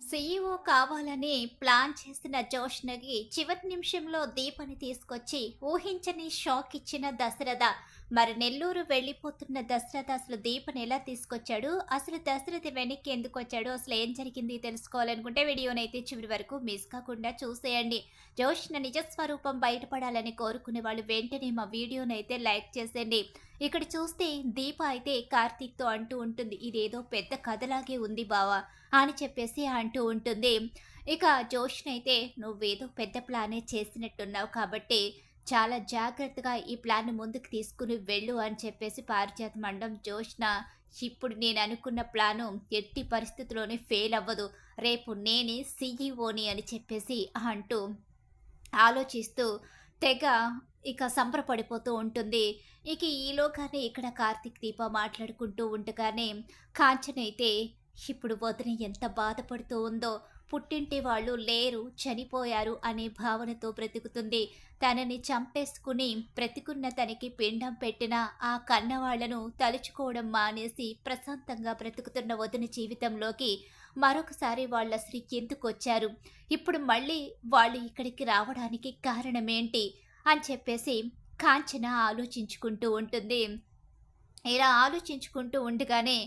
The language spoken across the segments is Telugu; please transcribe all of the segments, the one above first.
సీఈఓ కావాలని ప్లాన్ చేసిన జోష్నకి చివరి నిమిషంలో దీపని తీసుకొచ్చి ఊహించని షాక్ ఇచ్చిన దశరథ. మరి నెల్లూరు వెళ్ళిపోతున్న దశరథ అసలు దీపని ఎలా తీసుకొచ్చాడు, అసలు దశరథ వెనక్కి ఎందుకు వచ్చాడు, అసలు ఏం జరిగింది తెలుసుకోవాలనుకుంటే వీడియోనైతే చివరి వరకు మిస్ కాకుండా చూసేయండి. జోష్న నిజస్వరూపం బయటపడాలని కోరుకునే వాళ్ళు వెంటనే మా వీడియోనైతే లైక్ చేసేయండి. ఇక్కడ చూస్తే దీప అయితే కార్తీక్తో అంటూ ఉంటుంది, ఇదేదో పెద్ద కథలాగే ఉంది బావా అని చెప్పేసి అంటూ ఉంటుంది. ఇక జోష్న అయితే నువ్వేదో పెద్ద ప్లానే చేసినట్టున్నావు కాబట్టి చాలా జాగ్రత్తగా ఈ ప్లాన్ ముందుకు తీసుకుని వెళ్ళు అని చెప్పేసి పారిజాత మండం జోష్న. ఇప్పుడు నేను అనుకున్న ప్లాను ఎట్టి పరిస్థితుల్లోనే ఫెయిల్ అవ్వదు, రేపు నేనే సీఈఓని అని చెప్పేసి అంటూ ఆలోచిస్తూ తెగ ఇక సంబరపడిపోతూ ఉంటుంది. ఇక ఈలోగానే ఇక్కడ కార్తీక్ దీప మాట్లాడుకుంటూ ఉండగానే కాంచన అయితే ఇప్పుడు వదిన ఎంత బాధపడుతూ ఉందో, పుట్టింటి వాళ్ళు లేరు, చనిపోయారు అనే భావనతో బ్రతుకుతుంది. తనని చంపేసుకుని బ్రతికున్న తనకి పిండం పెట్టిన ఆ కన్నవాళ్లను తలుచుకోవడం మానేసి ప్రశాంతంగా బ్రతుకుతున్న వదిన జీవితంలోకి మరొకసారి వాళ్ళ శ్రీ ఎందుకొచ్చారు, ఇప్పుడు మళ్ళీ వాళ్ళు ఇక్కడికి రావడానికి కారణమేంటి అని చెప్పేసి కాంచన ఆలోచించుకుంటూ ఉంటుంది. ఇలా ఆలోచించుకుంటూ ఉండగానే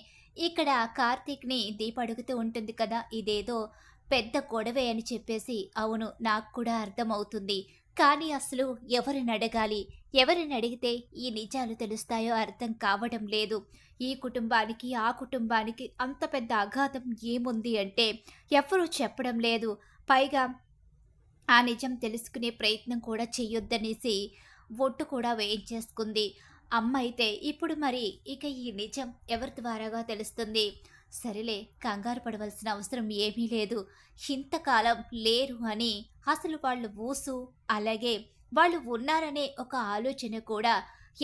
ఇక్కడ కార్తీక్ని దీప అడుగుతూ ఉంటుంది కదా, ఇదేదో పెద్ద గొడవే అని చెప్పేసి. అవును, నాకు కూడా అర్థమవుతుంది, కానీ అసలు ఎవరిని అడగాలి, ఎవరిని అడిగితే ఈ నిజాలు తెలుస్తాయో అర్థం కావడం లేదు. ఈ కుటుంబానికి ఆ కుటుంబానికి అంత పెద్ద అఘాతం ఏముంది అంటే ఎవరూ చెప్పడం లేదు. పైగా ఆ నిజం తెలుసుకునే ప్రయత్నం కూడా చెయ్యొద్దనేసి ఒట్టు కూడా వేయించేసుకుంది అమ్మ అయితే. ఇప్పుడు మరి ఇక ఈ నిజం ఎవరి ద్వారాగా తెలుస్తుంది? సరేలే, కంగారు పడవలసిన అవసరం ఏమీ లేదు. ఇంతకాలం లేరు అని అసలు వాళ్ళు ఊసు, అలాగే వాళ్ళు ఉన్నారనే ఒక ఆలోచన కూడా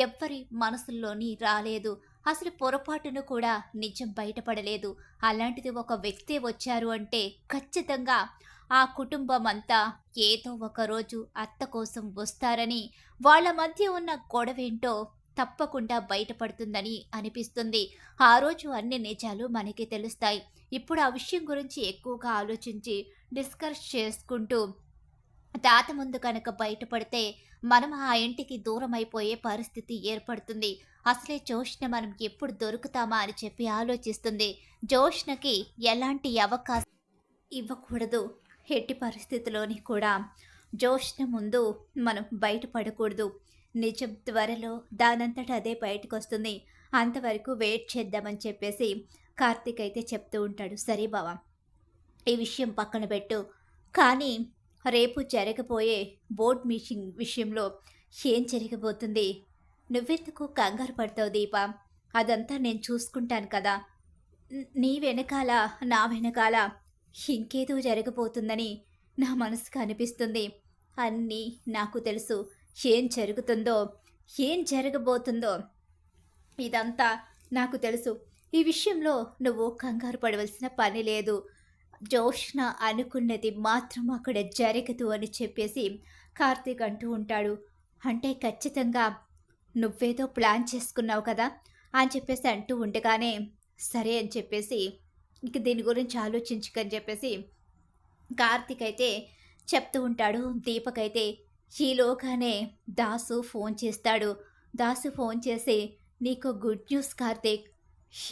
ఎవ్వరి మనసుల్లోని రాలేదు. అసలు పొరపాటును కూడా నిజం బయటపడలేదు. అలాంటిది ఒక వ్యక్తి వచ్చారు అంటే ఖచ్చితంగా ఆ కుటుంబం అంతా ఏదో ఒకరోజు అత్త కోసం వస్తారని, వాళ్ళ మధ్య ఉన్న గొడవేంటో తప్పకుండా బయటపడుతుందని అనిపిస్తుంది. ఆ రోజు అన్ని నిజాలు మనకి తెలుస్తాయి. ఇప్పుడు ఆ విషయం గురించి ఎక్కువగా ఆలోచించి డిస్కస్ చేసుకుంటూ తాత ముందు కనుక బయటపడితే మనం ఆ ఇంటికి దూరం అయిపోయే పరిస్థితి ఏర్పడుతుంది. అసలే జోష్న మనం ఎప్పుడు దొరుకుతామా అని చెప్పి ఆలోచిస్తుంది. జోష్నకి ఎలాంటి అవకాశం ఇవ్వకూడదు. ఎట్టి పరిస్థితిలోని కూడా జోష్న ముందు మనం బయటపడకూడదు. నిజం త్వరలో దానంతట అదే బయటకు వస్తుంది. అంతవరకు వెయిట్ చేద్దామని చెప్పేసి కార్తీక్ అయితే చెప్తూ ఉంటాడు. సరే బావా, ఈ విషయం పక్కన పెట్టు, కానీ రేపు జరగబోయే బోర్డ్ మీటింగ్ విషయంలో ఏం జరగబోతుంది? నువ్వెందుకు కంగారు పడతావు దీపా? అదంతా నేను చూసుకుంటాను కదా. నీ వెనకాల నా వెనకాల ఇంకేదో జరగబోతుందని నా మనసుకు అనిపిస్తుంది. అన్నీ నాకు తెలుసు. ఏం జరుగుతుందో, ఏం జరగబోతుందో ఇదంతా నాకు తెలుసు. ఈ విషయంలో నువ్వు కంగారు పడవలసిన పని లేదు. జోష్న అనుకున్నది మాత్రం అక్కడ జరగదు అని చెప్పేసి కార్తీక్ అంటూ ఉంటాడు. అంటే ఖచ్చితంగా నువ్వేదో ప్లాన్ చేసుకున్నావు కదా అని చెప్పేసి అంటూ ఉండగానే సరే అని చెప్పేసి ఇంక దీని గురించి ఆలోచించుకని చెప్పేసి కార్తీక్ అయితే చెప్తూ ఉంటాడు. దీపకైతే ఈలోగానే దాసు ఫోన్ చేస్తాడు. దాసు ఫోన్ చేసి, నీకు గుడ్ న్యూస్ కార్తీక్.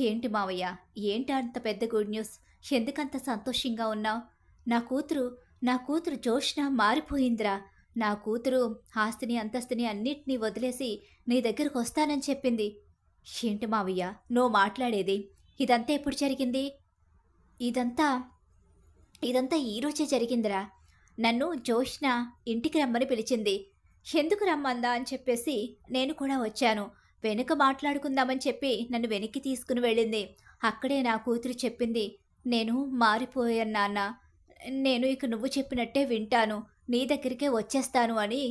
ఏంటి మావయ్య, ఏంటి అంత పెద్ద గుడ్ న్యూస్? ఎందుకంత సంతోషంగా ఉన్నావు? నా కూతురు జోష్న మారిపోయిందిరా. నా కూతురు ఆస్తిని అంతస్తుని అన్నిటినీ వదిలేసి నీ దగ్గరకు వస్తానని చెప్పింది. ఏంటి మావయ్య నువ్వు మాట్లాడేది? ఇదంతా ఎప్పుడు జరిగింది? ఇదంతా ఇదంతా ఈరోజే జరిగిందిరా. నన్ను జోష్న ఇంటికి రమ్మని పిలిచింది. ఎందుకు రమ్మందా అని చెప్పేసి నేను కూడా వచ్చాను. వెనుక మాట్లాడుకుందామని చెప్పి నన్ను వెనక్కి తీసుకుని వెళ్ళింది. అక్కడే నా కూతురు చెప్పింది, నేను మారిపోయాను నాన్న, నేను ఇక నువ్వు చెప్పినట్టే వింటాను, నీ దగ్గరికే వచ్చేస్తాను అని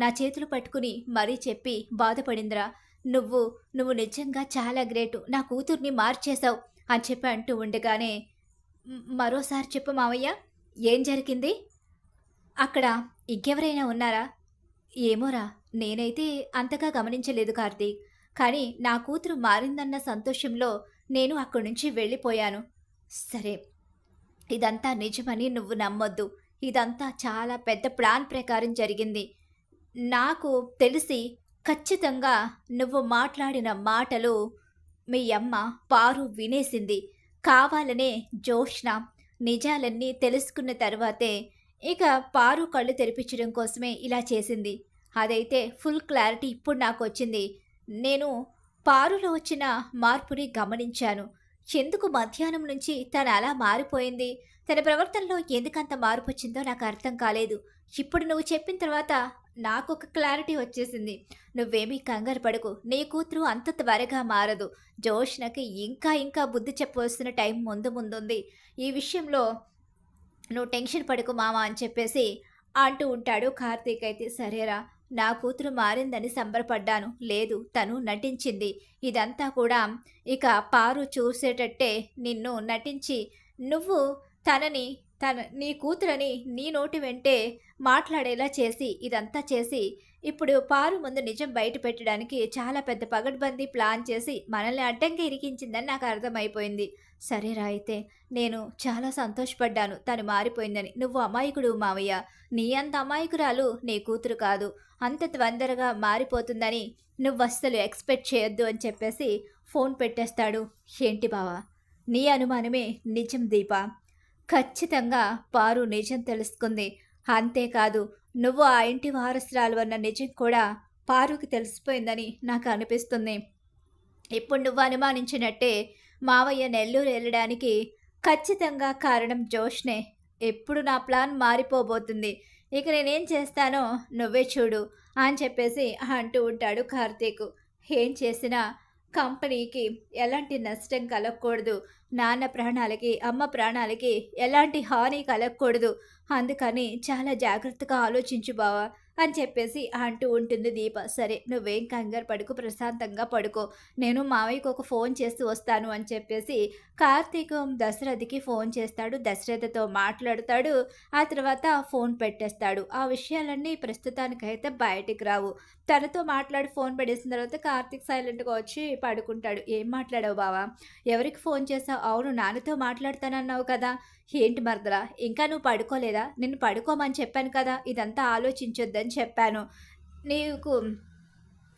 నా చేతులు పట్టుకుని మరీ చెప్పి బాధపడిందిరా. నువ్వు నువ్వు నిజంగా చాలా గ్రేటు, నా కూతుర్ని మార్చేశావు అని చెప్పి అంటూ ఉండగానే మరోసారి చెప్పు మావయ్య, ఏం జరిగింది? అక్కడ ఇంకెవరైనా ఉన్నారా? ఏమోరా, నేనైతే అంతగా గమనించలేదు కార్తీక్. కానీ నా కూతురు మారిందన్న సంతోషంలో నేను అక్కడి నుంచి వెళ్ళిపోయాను. సరే, ఇదంతా నిజమని నువ్వు నమ్మొద్దు. ఇదంతా చాలా పెద్ద ప్లాన్ ప్రకారం జరిగింది. నాకు తెలిసి ఖచ్చితంగా నువ్వు మాట్లాడిన మాటలు మీ అమ్మ పారు వినేసింది. కావాలనే జోష్న నిజాలన్నీ తెలుసుకున్న తర్వాతే ఇక పారు కళ్ళు తెరిపించడం కోసమే ఇలా చేసింది. అదైతే ఫుల్ క్లారిటీ ఇప్పుడు నాకొచ్చింది. నేను పారులో వచ్చిన మార్పుని గమనించాను. ఎందుకు మధ్యాహ్నం నుంచి తను అలా మారిపోయింది? తన ప్రవర్తనలో ఎందుకంత మార్పొచ్చిందో నాకు అర్థం కాలేదు. ఇప్పుడు నువ్వు చెప్పిన తర్వాత నాకొక క్లారిటీ వచ్చేసింది. నువ్వేమీ కంగారు పడకు. నీ కూతురు అంత త్వరగా మారదు. జోష్నకి ఇంకా ఇంకా బుద్ధి చెప్పవలసిన టైం ముందు ముందుంది. ఈ విషయంలో నువ్వు టెన్షన్ పడకు మామ అని చెప్పేసి అంటూ ఉంటాడు. కార్తీక్ అయితే సరేరా, నా కూతురు మారిందని సంబరపడ్డాను. లేదు, తను నటించింది. ఇదంతా కూడా ఇక పారు చూసేటట్టే నిన్ను నటించి నువ్వు తనని నీ కూతురని నీ నోటి వెంటే మాట్లాడేలా చేసి ఇదంతా చేసి ఇప్పుడు పారు ముందు నిజం బయట పెట్టడానికి చాలా పెద్ద పగడ్బందీ ప్లాన్ చేసి మనల్ని అడ్డంగా ఇరికించిందని నాకు అర్థమైపోయింది. సరేరా, అయితే నేను చాలా సంతోషపడ్డాను తను మారిపోయిందని. నువ్వు అమాయకుడు మావయ్య. నీ అంత అమాయకురాలు నీ కూతురు కాదు. అంత తొందరగా మారిపోతుందని నువ్వస్సలు ఎక్స్పెక్ట్ చేయొద్దు అని చెప్పేసి ఫోన్ పెట్టేస్తాడు. ఏంటి బావా, నీ అనుమానమే నిజం దీపా. ఖచ్చితంగా పారు నిజం తెలుసుకుంది. అంతేకాదు, నువ్వు ఆ ఇంటి వారసురాలు అన్న నిజం కూడా పారుకి తెలిసిపోయిందని నాకు అనిపిస్తుంది. ఇప్పుడు నువ్వు అనుమానించినట్టే మావయ్య నెల్లూరు వెళ్ళడానికి ఖచ్చితంగా కారణం జోష్నే. ఎప్పుడు నా ప్లాన్ మారిపోబోతుంది. ఇక నేనేం చేస్తానో నువ్వే చూడు అని చెప్పేసి అంటూ ఉంటాడు కార్తీక్. ఏం చేసినా కంపెనీకి ఎలాంటి నష్టం కలగకూడదు. నాన్న ప్రాణాలకి, అమ్మ ప్రాణాలకి ఎలాంటి హాని కలగకూడదు. అందుకని చాలా జాగ్రత్తగా ఆలోచించు బావా అని చెప్పేసి అంటూ ఉంటుంది దీప. సరే, నువ్వేం కంగారు పడుకు, ప్రశాంతంగా పడుకో. నేను మావయ్యకు ఒక ఫోన్ చేసి వస్తాను అని చెప్పేసి కార్తీక్ దశరథకి ఫోన్ చేస్తాడు. దశరథతో మాట్లాడతాడు. ఆ తర్వాత ఫోన్ పెట్టేస్తాడు. ఆ విషయాలన్నీ ప్రస్తుతానికైతే బయటికి రావు. తనతో మాట్లాడి ఫోన్ పెట్టేసిన తర్వాత కార్తీక్ సైలెంట్గా వచ్చి పడుకుంటాడు. ఏం మాట్లాడావు బావా? ఎవరికి ఫోన్ చేసావు? అవును, నాన్నతో మాట్లాడతానన్నావు కదా. ఏంటి మరదలా, ఇంకా నువ్వు పడుకోలేదా? నిన్ను పడుకోమని చెప్పాను కదా. ఇదంతా ఆలోచించొద్దని చెప్పాను. నీకు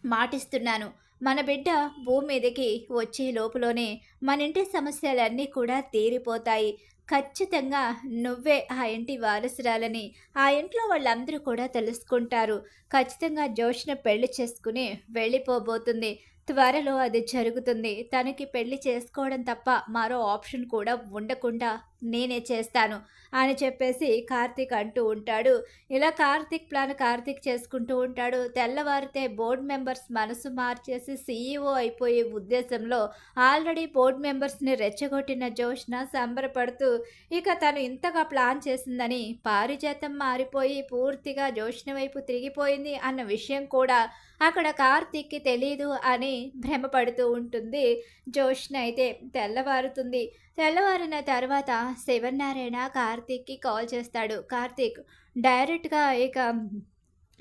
మాటిస్తున్నాను, మన బిడ్డ భూమి మీదకి వచ్చే లోపులోనే మన ఇంటి సమస్యలన్నీ కూడా తీరిపోతాయి. ఖచ్చితంగా నువ్వే ఆ ఇంటి వారసురాలని ఆ ఇంట్లో వాళ్ళందరూ కూడా తెలుసుకుంటారు. ఖచ్చితంగా జోష్న పెళ్లి చేసుకుని వెళ్ళిపోబోతుంది. త్వరలో అది జరుగుతుంది. తనకి పెళ్లి చేసుకోవడం తప్ప మరో ఆప్షన్ కూడా ఉండకుండా నేనే చేస్తాను అని చెప్పేసి కార్తీక్ అంటూ ఉంటాడు. ఇలా కార్తీక్ ప్లాన్ కార్తీక్ చేసుకుంటూ ఉంటాడు. తెల్లవారితే బోర్డు మెంబర్స్ మనసు మార్చేసి సీఈఓ అయిపోయే ఉద్దేశంలో ఆల్రెడీ బోర్డు మెంబర్స్ని రెచ్చగొట్టిన జోష్న సంబరపడుతూ ఇక తను ఇంతగా ప్లాన్ చేసిందని, పారిజాతం మారిపోయి పూర్తిగా జోష్న వైపు తిరిగిపోయింది అన్న విషయం కూడా అక్కడ కార్తీక్కి తెలీదు అని భ్రమపడుతూ ఉంటుంది. జోష్న అయితే తెల్లవారుతుంది. తెల్లవారిన తర్వాత శివనారాయణ కార్తీక్కి కాల్ చేస్తాడు. కార్తీక్, డైరెక్ట్గా ఇక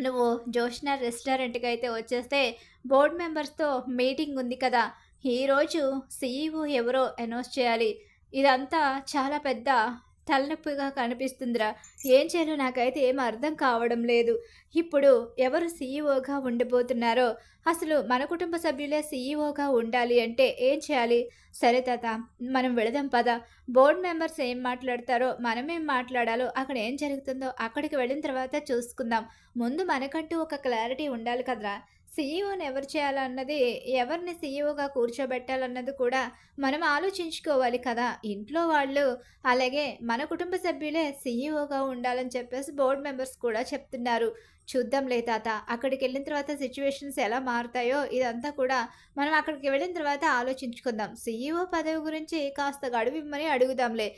నువ్వు జోష్న రెస్టారెంట్కి అయితే వచ్చేస్తే బోర్డు మెంబర్స్తో మీటింగ్ ఉంది కదా. ఈరోజు సీఈఓ ఎవరో అనౌన్స్ చేయాలి. ఇదంతా చాలా పెద్ద తలనొప్పిగా కనిపిస్తుందిరా. ఏం చేయాలో నాకైతే ఏం అర్థం కావడం లేదు. ఇప్పుడు ఎవరు సీఈఓగా ఉండబోతున్నారో, అసలు మన కుటుంబ సభ్యులే సీఈఓగా ఉండాలి అంటే ఏం చేయాలి? సరే తాత, మనం వెళదాం పద. బోర్డు మెంబర్స్ ఏం మాట్లాడతారో, మనమేం మాట్లాడాలో, అక్కడ ఏం జరుగుతుందో అక్కడికి వెళ్ళిన తర్వాత చూసుకుందాం. ముందు మనకంటూ ఒక క్లారిటీ ఉండాలి కదరా. సీఈఓని ఎవరు చేయాలన్నది, ఎవరిని సీఈఓగా కూర్చోబెట్టాలన్నది కూడా మనం ఆలోచించుకోవాలి కదా. ఇంట్లో వాళ్ళు అలాగే మన కుటుంబ సభ్యులే సీఈఓగా ఉండాలని చెప్పేసి బోర్డు మెంబర్స్ కూడా చెప్తున్నారు. చూద్దాంలే తాత, అక్కడికి వెళ్ళిన తర్వాత సిచ్యువేషన్స్ ఎలా మారుతాయో ఇదంతా కూడా మనం అక్కడికి వెళ్ళిన తర్వాత ఆలోచించుకుందాం. సీఈఓ పదవి గురించి కాస్త గడువు ఇమ్మని అడుగుదాంలే.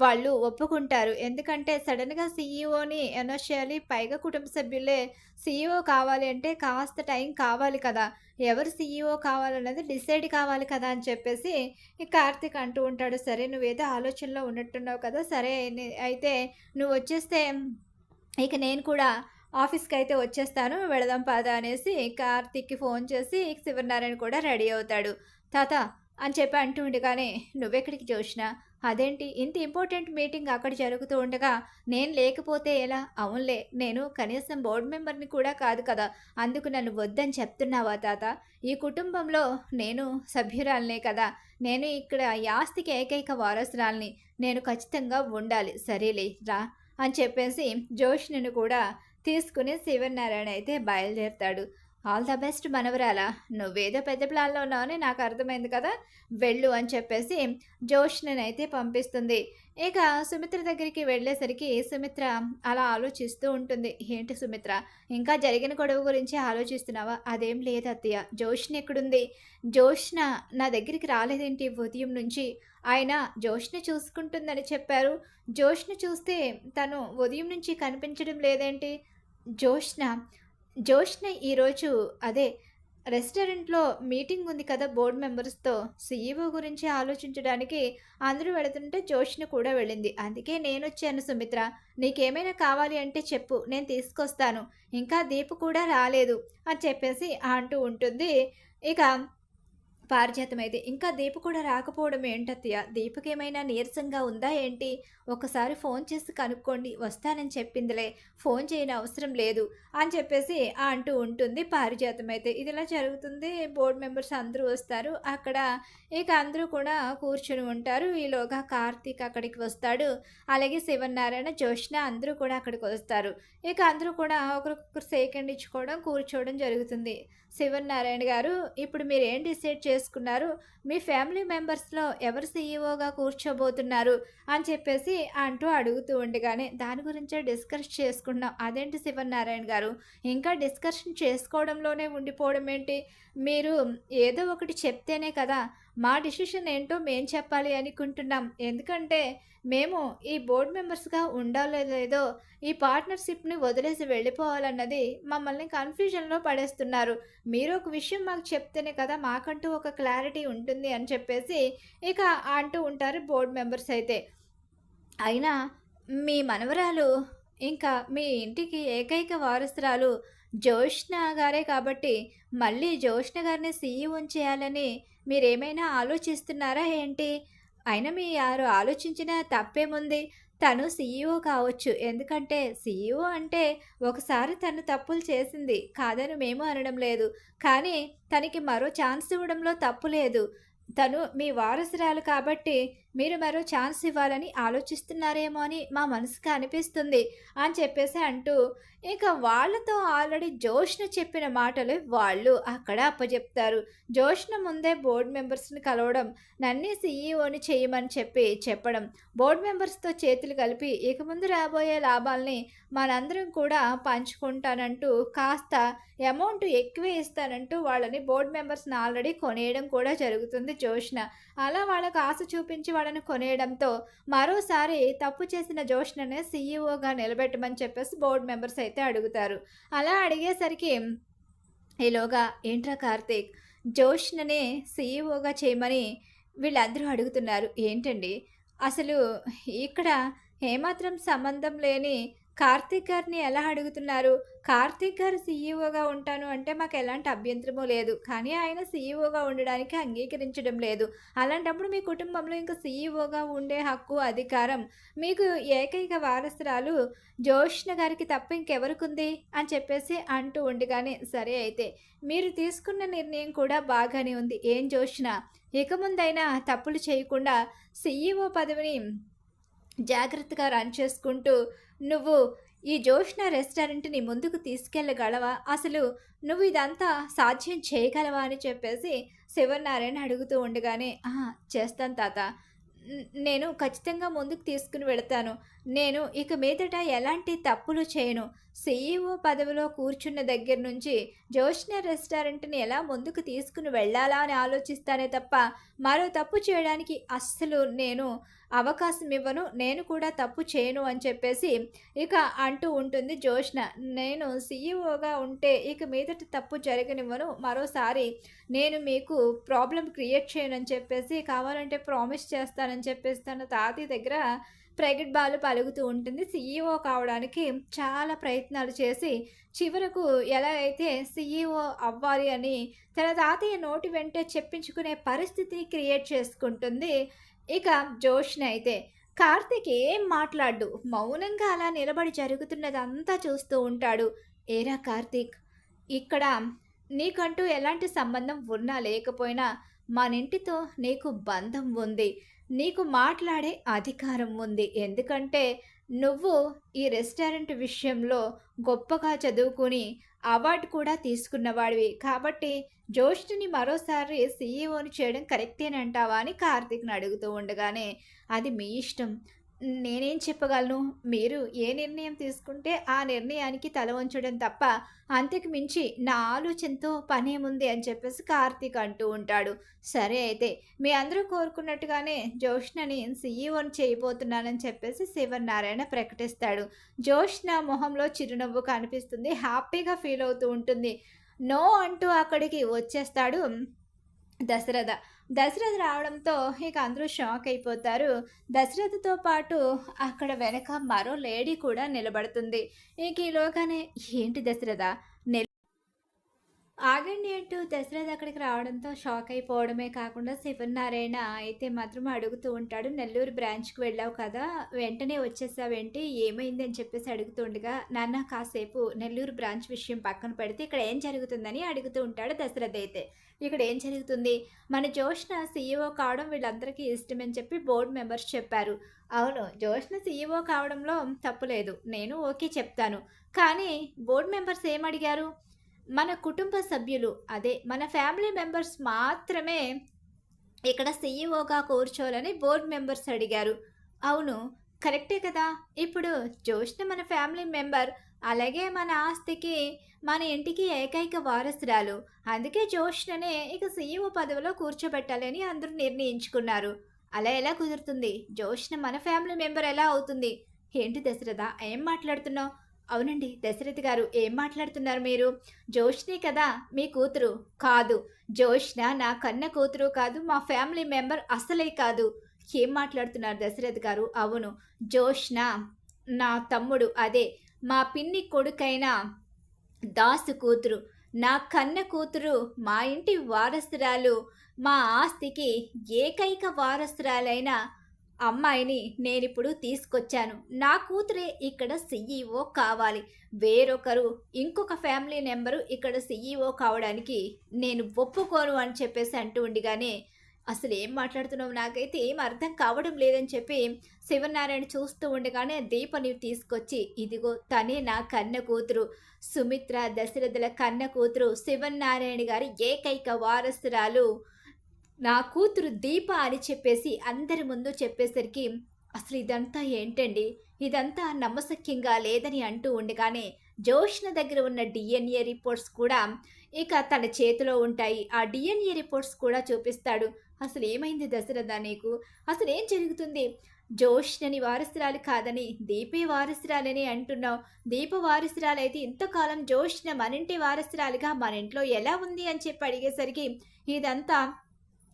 వాళ్ళు ఒప్పుకుంటారు. ఎందుకంటే సడన్గా సీఈఓని అనౌన్స్ చేయాలి. పైగా కుటుంబ సభ్యులే సీఈఓ కావాలి అంటే కాస్త టైం కావాలి కదా. ఎవరు సీఈఓ కావాలన్నది డిసైడ్ కావాలి కదా అని చెప్పేసి కార్తీక్ అంటూ ఉంటాడు. సరే, నువ్వేదో ఆలోచనలో ఉన్నట్టున్నావు కదా. సరే అయితే నువ్వు వచ్చేస్తే ఇక నేను కూడా ఆఫీస్కి అయితే వచ్చేస్తాను, వెళదాం పద అనేసి కార్తీక్కి ఫోన్ చేసి శివనారాయణ కూడా రెడీ అవుతాడు. తాత అని చెప్పి అంటూ ఉండగానే, నువ్వెక్కడికి జోష్న? అదేంటి ఇంత ఇంపార్టెంట్ మీటింగ్ అక్కడ జరుగుతూ ఉండగా నేను లేకపోతే ఎలా? అవునులే నేను కనీసం బోర్డ్ మెంబర్‌ని కూడా కాదు కదా! అందుకు నన్ను వద్దని చెప్తున్నావా తాత? ఈ కుటుంబంలో నేను సభ్యురాలినే కదా! నేను ఇక్కడ ఈ ఆస్తికి ఏకైక వారసురాలిని. నేను ఖచ్చితంగా ఉండాలి. సరేలే రా! అని చెప్పేసి జోష్‌నిని కూడా తీసుకొని శివనారాయణ అయితే బయలుదేరతాడు. ఆల్ ద బెస్ట్ మనవరాలా! నువ్వేదో పెద్ద ప్లాన్‌లో ఉన్నావని నాకు అర్థమైంది కదా! వెళ్ళు అని చెప్పేసి జోష్‌ననైతే పంపిస్తుంది. ఇక సుమిత్ర దగ్గరికి వెళ్ళేసరికి సుమిత్ర అలా ఆలోచిస్తూ ఉంటుంది. ఏంటి సుమిత్ర ఇంకా జరిగిన గొడవ గురించి ఆలోచిస్తున్నావా? అదేం లేదు అత్తయ్య. జోష్న ఎక్కడుంది? జోష్న నా దగ్గరికి రాలేదేంటి ఉదయం నుంచి? ఆయన జోష్న చూసుకుంటుందని చెప్పారు. జోష్న చూస్తే తను ఉదయం నుంచి కనిపించడం లేదేంటి? జోష్న జోష్న ఈరోజు అదే రెస్టారెంట్‌లో మీటింగ్ ఉంది కదా! బోర్డ్ మెంబర్స్‌తో. సీఈఓ గురించి ఆలోచించడానికి అందరూ వెళుతుంటే జోష్న కూడా వెళ్ళింది. అందుకే నేనొచ్చాను సుమిత్ర. నీకేమైనా కావాలి అంటే చెప్పు. నేను తీసుకొస్తాను. ఇంకా దీపు కూడా రాలేదు అని చెప్పేసి అంటూ ఉంటుంది. ఇక పారిజాతమైతే, "ఇంకా దీపు కూడా రాకపోవడం ఏంటత్తయ్య? దీపుకేమైనా నీరసంగా ఉందా ఏంటి? ఒక్కసారి ఫోన్ చేసి కనుక్కోండి. వస్తానని చెప్పిందిలే. ఫోన్ చేయనవసరం లేదు" అని చెప్పేసి అంటూ ఉంటుంది పారిజాతమైతే. ఇదిలా జరుగుతుంది. బోర్డ్ మెంబర్స్ అందరూ వస్తారు. అక్కడ ఇక అందరూ కూడా కూర్చొని ఉంటారు. ఈలోగా కార్తీక్ అక్కడికి వస్తాడు. అలాగే శివనారాయణ, జోష్న అందరూ కూడా అక్కడికొస్తారు. ఇక అందరూ కూడా ఒకరికొకరు షేక్ హ్యాండ్ ఇచ్చుకోవడం, కూర్చోవడం జరుగుతుంది. శివనారాయణ గారు, ఇప్పుడు మీరేం డిసైడ్ చేసుకున్నారు? మీ ఫ్యామిలీ మెంబర్స్‌లో ఎవరు సీఈఓగా కూర్చోబోతున్నారు? అని చెప్పేసి అంటూ అడుగుతూ ఉండగానే, దాని గురించే డిస్కస్ చేసుకుంటున్నాం. అదేంటి శివనారాయణ గారు, ఇంకా డిస్కషన్ చేసుకోవడంలోనే ఉండిపోవడం ఏంటి? మీరు ఏదో ఒకటి చెప్తేనే కదా! మా డిసిషన్ ఏంటో మేం చెప్పాలి అనుకుంటున్నాం. ఎందుకంటే, మేము ఈ బోర్డ్ మెంబర్స్‌గా ఉండాలో లేదో, ఈ పార్ట్నర్‌షిప్‌ని వదిలేసి వెళ్ళిపోవాలన్నది మమ్మల్ని కన్‌ఫ్యూజన్‌లో పడేస్తున్నారు. మీరు ఒక విషయం మాకు చెప్తేనే కదా మాకంటూ ఒక క్లారిటీ ఉంటుంది అని చెప్పేసి ఇక అంటూ ఉంటారు బోర్డ్ మెంబర్స్ అయితే. అయినా మీ మనవరాలు ఇంకా మీ ఇంటికి ఏకైక వారసురాలు జోష్న గారే కాబట్టి మళ్ళీ జోష్న గారిని సీఈఓని చేయాలని మీరేమైనా ఆలోచిస్తున్నారా ఏంటి? అయినా మీ యారు ఆలోచించిన తప్పేముంది? తను సీఈఓ కావచ్చు. ఎందుకంటే సీఈఓ అంటే ఒకసారి తను తప్పులు చేసింది. కాదని మేము అనడం లేదు. కానీ తనకి మరో ఛాన్స్ ఇవ్వడంలో తప్పు లేదు. తను మీ వారసురాలు కాబట్టి మీరు మరో ఛాన్స్ ఇవ్వాలని ఆలోచిస్తున్నారేమో అని మా మనసుకి అనిపిస్తుంది అని చెప్పేసి అంటూ ఇక వాళ్ళతో ఆల్రెడీ జోష్న చెప్పిన మాటలు వాళ్ళు అక్కడ అప్పజెప్తారు. జోష్న ముందే బోర్డ్ మెంబర్స్‌ని కలవడం, నన్నే సీఈఓని చేయమని చెప్పడం, బోర్డ్ మెంబర్స్‌తో చేతులు కలిపి ఇక ముందు రాబోయే లాభాల్ని మనందరం కూడా పంచుకుంటానంటూ కాస్త అమౌంట్ ఎక్కువే ఇస్తానంటూ వాళ్ళని బోర్డ్ మెంబర్స్‌ని ఆల్రెడీ కొనేయడం కూడా జరుగుతుంది జోష్న. అలా వాళ్ళకి ఆశ చూపించి వాళ్ళని కొనేయడంతో మరోసారి తప్పు చేసిన జోష్ననే సీఈఓగా నిలబెట్టమని చెప్పేసి బోర్డ్ మెంబర్స్ అయితే అడుగుతారు. అలా అడిగేసరికి ఈలోగా ఏంట్రా కార్తీక్ జోష్‌ననే సీఈఓగా చేయమని వీళ్ళందరూ అడుగుతున్నారు. ఏంటండి? అసలు ఇక్కడ ఏమాత్రం సంబంధం లేని కార్తీక్ గారిని ఎలా అడుగుతున్నారు? కార్తీక్ గారు సీఈఓగా ఉంటాను అంటే మాకెలాంటి అభ్యంతరము లేదు. కానీ ఆయన సీఈఓగా ఉండడానికి అంగీకరించడం లేదు. అలాంటప్పుడు మీ కుటుంబంలో ఇంక సీఈఓగా ఉండే హక్కు, అధికారం మీకు ఏకైక వారసురాలు జోష్న గారికి తప్ప ఇంకెవరికుంది? అని చెప్పేసి అంటూ ఉండగానే, సరే అయితే మీరు తీసుకున్న నిర్ణయం కూడా బాగానే ఉంది. ఏం జోష్న? ఇక ముందైనా తప్పులు చేయకుండా సీఈఓ పదవిని జాగ్రత్తగా రన్ చేసుకుంటూ నువ్వు ఈ జోష్న రెస్టారెంట్‌ని ముందుకు తీసుకెళ్ళగలవా? అసలు నువ్వు ఇదంతా సాధ్యం చేయగలవా? అని చెప్పేసి శివనారాయణ అడుగుతూ ఉండగానే, "ఆ! చేస్తాను తాత. నేను ఖచ్చితంగా ముందుకు తీసుకొని వెళతాను. నేను ఇక మీదట ఎలాంటి తప్పులు చేయను. సీఈఓ పదవిలో కూర్చున్న దగ్గర నుంచి జోష్న రెస్టారెంట్‌ని ఎలా ముందుకు తీసుకొని వెళ్ళాలా అని ఆలోచిస్తానే తప్ప, మరో తప్పు చేయడానికి అస్సలు నేను అవకాశం ఇవ్వను. నేను కూడా తప్పు చేయను" అని చెప్పేసి ఇక అంటూ ఉంటుంది జోష్న. "నేను సీఈఓగా ఉంటే ఇక మీదట తప్పు జరగనివ్వను. మరోసారి నేను మీకు ప్రాబ్లమ్ క్రియేట్ చేయనని చెప్పేసి, కావాలంటే ప్రామిస్ చేస్తానని చెప్పేసి తన తాతయ్య దగ్గర ప్రగల్భాలు పలుకుతూ ఉంటుంది. సీఈఓ కావడానికి చాలా ప్రయత్నాలు చేసి, చివరకు ఎలా అయితే సీఈఓ అవ్వాలి అని తన తాతయ్య నోటి వెంటే చెప్పించుకునే పరిస్థితి క్రియేట్ చేసుకుంటుంది. ఇక జోష్న అయితే కార్తీక్ ఏం మాట్లాడ్డు. మౌనంగా అలా నిలబడి జరుగుతున్నదంతా చూస్తూ ఉంటాడు. ఏరా కార్తీక్! ఇక్కడ నీకంటూ ఎలాంటి సంబంధం ఉన్నా లేకపోయినా మనింటితో నీకు బంధం ఉంది. నీకు మాట్లాడే అధికారం ఉంది. ఎందుకంటే నువ్వు ఈ రెస్టారెంట్ విషయంలో గొప్పగా చదువుకొని అవార్డు కూడా తీసుకున్నవాడివి. కాబట్టి జోష్‌ని మరోసారి సీఈఓని చేయడం కరెక్టేనంటావా అని కార్తీక్‌ని అడుగుతూ ఉండగానే, అది మీ ఇష్టం. నేనేం చెప్పగలను? మీరు ఏ నిర్ణయం తీసుకుంటే ఆ నిర్ణయానికి తల వంచడం తప్ప అంతకు మించి నా ఆలోచనతో పనేముంది అని చెప్పేసి కార్తీక్ అంటూ ఉంటాడు. సరే అయితే మీ అందరూ కోరుకున్నట్టుగానే జోష్నని సీఈఓని చేయబోతున్నానని చెప్పేసి శివనారాయణ ప్రకటిస్తాడు. జోష్న మొహంలో చిరునవ్వు కనిపిస్తుంది. హ్యాపీగా ఫీల్ అవుతూ ఉంటుంది. నో అంటూ అక్కడికి వచ్చేస్తాడు దశరథ. దశరథ రావడంతో ఇక అందరూ షాక్ అయిపోతారు. దశరథతో పాటు అక్కడ వెనక మరో లేడీ కూడా నిలబడుతుంది. ఇక ఈలోగానే ఏంటి దశరథ ఆగండి అంటూ దశరథ్ అక్కడికి రావడంతో షాక్ అయిపోవడమే కాకుండా శివనారాయణ అయితే మాత్రం అడుగుతూ ఉంటాడు. నెల్లూరు బ్రాంచ్‌కి వెళ్ళావు కదా! వెంటనే వచ్చేసావేంటి? ఏమైంది? అని చెప్పేసి అడుగుతూ ఉండగా, నాన్న కాసేపు నెల్లూరు బ్రాంచ్ విషయం పక్కన పెడితే ఇక్కడ ఏం జరుగుతుందని అడుగుతూ ఉంటాడు దశరథ్ అయితే. ఇక్కడ ఏం జరుగుతుంది? మన జోష్న సీఈఓ కావడం వీళ్ళందరికీ ఇష్టమని చెప్పి బోర్డ్ మెంబర్స్ చెప్పారు. అవును, జోష్న సీఈఓ కావడంలో తప్పు లేదు. నేను ఓకే చెప్తాను. కానీ బోర్డ్ మెంబర్స్ ఏమడిగారు? మన కుటుంబ సభ్యులు అదే మన ఫ్యామిలీ మెంబర్స్ మాత్రమే ఇక్కడ సీఈఓగా కూర్చోవాలని బోర్డ్ మెంబర్స్ అడిగారు. అవును, కరెక్టే కదా! ఇప్పుడు జోష్న మన ఫ్యామిలీ మెంబర్. అలాగే మన ఆస్తికి, మన ఇంటికి ఏకైక వారసురాలు. అందుకే జోష్ననే ఇక సీఈఓ పదవిలో కూర్చోబెట్టాలని అందరూ నిర్ణయించుకున్నారు. అలా ఎలా కుదురుతుంది? జోష్న మన ఫ్యామిలీ మెంబర్ ఎలా అవుతుంది? ఏంటి దశరథ ఏం మాట్లాడుతున్నావు? అవునండి దశరథ్ గారు, ఏం మాట్లాడుతున్నారు మీరు? జోష్నే కదా మీ కూతురు? కాదు, జోష్న నా కన్న కూతురు కాదు, మా ఫ్యామిలీ మెంబర్ అసలే కాదు. ఏం మాట్లాడుతున్నారు దశరథ్ గారు? అవును, జోష్న నా తమ్ముడు, అదే మా పిన్ని కొడుకైన దాసు కూతురు. నా కన్న కూతురు, మా ఇంటి వారసురాలు, మా ఆస్తికి ఏకైక వారసురాలైన అమ్మాయిని నేనిప్పుడు తీసుకొచ్చాను. నా కూతురే ఇక్కడ సీఈఓ కావాలి. వేరొకరు, ఇంకొక ఫ్యామిలీ మెంబరు ఇక్కడ సీఈఓ కావడానికి నేను ఒప్పుకోను అని చెప్పేసి అంటూ ఉండిగానే, అసలు ఏం మాట్లాడుతున్నావు? నాకైతే ఏం అర్థం కావడం లేదని చెప్పి శివనారాయణ చూస్తూ ఉండగానే దీపని తీసుకొచ్చి, ఇదిగో తనే నా కన్న కూతురు. సుమిత్ర దశరథుల కన్న కూతురు. శివనారాయణ గారి ఏకైక వారసురాలు నా కూతురు దీప అని చెప్పేసి అందరి ముందు చెప్పేసరికి, అసలు ఇదంతా ఏంటండి? ఇదంతా నమ్మశక్యంగా లేదని అంటూ ఉండగానే, జోష్న దగ్గర ఉన్న డిఎన్ఏ రిపోర్ట్స్ కూడా ఇక తన చేతిలో ఉంటాయి. ఆ డిఎన్ఏ రిపోర్ట్స్ కూడా చూపిస్తాడు. అసలు ఏమైంది దశరథ నీకు? అసలు ఏం జరుగుతుంది? జోష్నని వారసురాలు కాదని దీపే వారసురాలని అంటున్నావు. దీప వారసురాలైతే ఇంతకాలం జోష్న మనింటి వారసురాలుగా మన ఇంట్లో ఎలా ఉంది అని చెప్పి అడిగేసరికి, ఇదంతా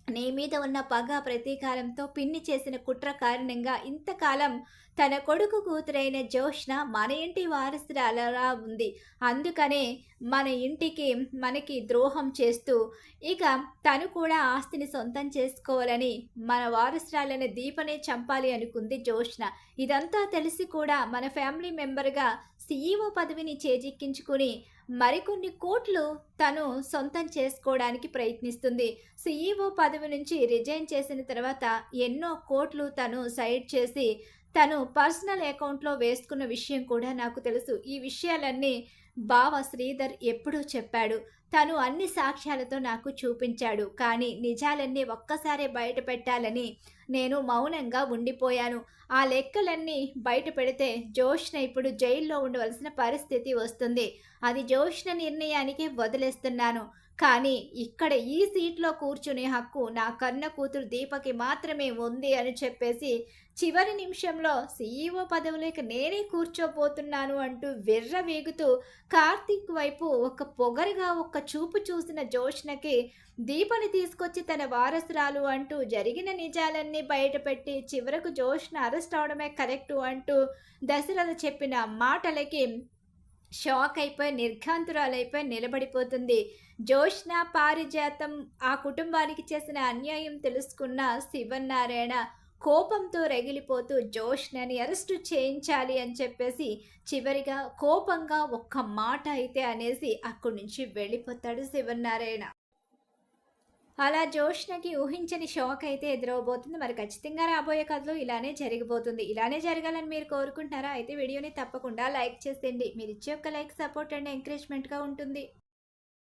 నీ మీద ఉన్న పగ ప్రతీకారంతో పిన్ని చేసిన కుట్ర కారణంగా ఇంతకాలం తన కొడుకు కూతురైన జోష్న మన ఇంటి వారసురాలలా ఉంది. అందుకనే మన ఇంటికి మనకి ద్రోహం చేస్తూ ఇక తను కూడా ఆస్తిని సొంతం చేసుకోవాలని మన వారసురాలైన దీపనే చంపాలి అనుకుంది జోష్న. ఇదంతా తెలిసి కూడా మన ఫ్యామిలీ మెంబర్గా సీఈఓ పదవిని చేజిక్కించుకుని మరికొన్ని కోట్లు తను సొంతం చేసుకోవడానికి ప్రయత్నిస్తుంది. సీఈఓ పదవి నుంచి రిజైన్ చేసిన తర్వాత ఎన్నో కోట్లు తను సైడ్ చేసి తను పర్సనల్ అకౌంట్లో వేసుకున్న విషయం కూడా నాకు తెలుసు. ఈ విషయాలన్నీ బావ శ్రీధర్ ఎప్పుడూ చెప్పాడు. తను అన్ని సాక్ష్యాలతో నాకు చూపించాడు. కానీ నిజాలన్నీ ఒక్కసారే బయట పెట్టాలని నేను మౌనంగా ఉండిపోయాను. ఆ లెక్కలన్నీ బయట పెడితే జోష్న ఇప్పుడు జైల్లో ఉండవలసిన పరిస్థితి వస్తుంది. అది జోష్న నిర్ణయానికి వదిలేస్తున్నాను. కానీ ఇక్కడ ఈ సీట్లో కూర్చునే హక్కు నా కన్న కూతురు దీపకి మాత్రమే ఉంది అని చెప్పేసి చివరి నిమిషంలో సీఈఓ పదవిలోకి నేనే కూర్చోబోతున్నాను అంటూ విర్రవీగుతూ కార్తీక్ వైపు ఒక పొగరుగా ఒక్క చూపు చూసిన జోష్నకి దీపని తీసుకొచ్చి తన వారసురాలు అంటూ జరిగిన నిజాలన్నీ బయటపెట్టి చివరకు జోష్న అరెస్ట్ అవడమే కరెక్టు అంటూ దశరథ చెప్పిన మాటలకి షాక్ అయిపోయి నిర్ఘాంతురాలైపోయి నిలబడిపోతుంది. జోష్న పారిజాతం ఆ కుటుంబానికి చేసిన అన్యాయం తెలుసుకున్న శివనారాయణ కోపంతో రగిలిపోతూ జోష్నని అరెస్టు చేయించాలి అని చెప్పేసి చివరిగా కోపంగా ఒక్క మాట అయితే అనేసి అక్కడి నుంచి వెళ్ళిపోతాడు శివనారాయణ. అలా జోష్నకి ఊహించని షాక్ అయితే ఎదురవబోతుంది. మరి ఖచ్చితంగా రాబోయే కథలో ఇలానే జరిగిపోతుంది. ఇలానే జరగాలని మీరు కోరుకుంటున్నారా? అయితే వీడియోని తప్పకుండా లైక్ చేసేయండి. మీరిచ్చే ఒక్క లైక్ సపోర్ట్ అండ్ ఎంకరేజ్‌మెంట్‌గా ఉంటుంది.